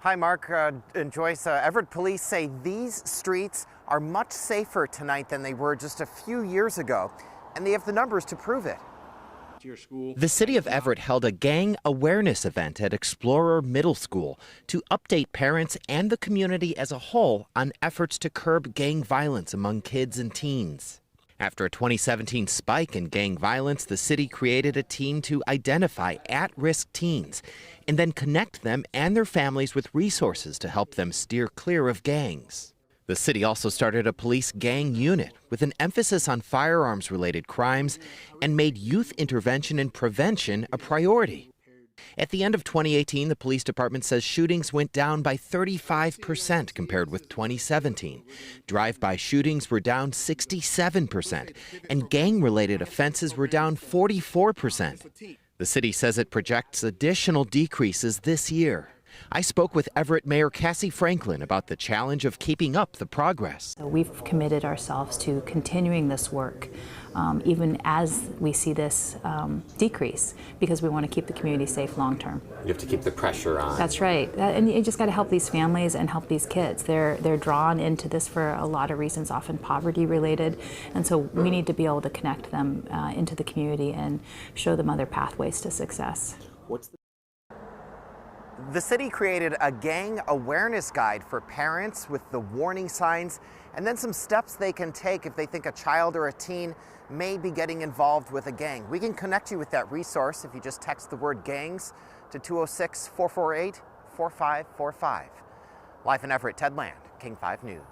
Hi, Mark and Joyce. Everett police say these streets are much safer tonight than they were just a few years ago, and they have the numbers to prove it. The city of Everett held a gang awareness event at Explorer Middle School to update parents and the community as a whole on efforts to curb gang violence among kids and teens. After a 2017 spike in gang violence, the city created a team to identify at-risk teens and then connect them and their families with resources to help them steer clear of gangs. The city also started a police gang unit with an emphasis on firearms-related crimes and made youth intervention and prevention a priority. At the end of 2018, the police department says shootings went down by 35% compared with 2017. Drive-by shootings were down 67%, and gang-related offenses were down 44%. The city says it projects additional decreases this year. I spoke with Everett Mayor Cassie Franklin about the challenge of keeping up the progress. We've committed ourselves to continuing this work, even as we see this decrease, because we want to keep the community safe long term. You have to keep the pressure on. That's right, and you just got to help these families and help these kids. They're drawn into this for a lot of reasons, often poverty related, and so we need to be able to connect them into the community and show them other pathways to success. The city created a gang awareness guide for parents with the warning signs and then some steps they can take if they think a child or a teen may be getting involved with a gang. We can connect you with that resource if you just text the word gangs to 206-448-4545. Live in Everett, Ted Land, King 5 News.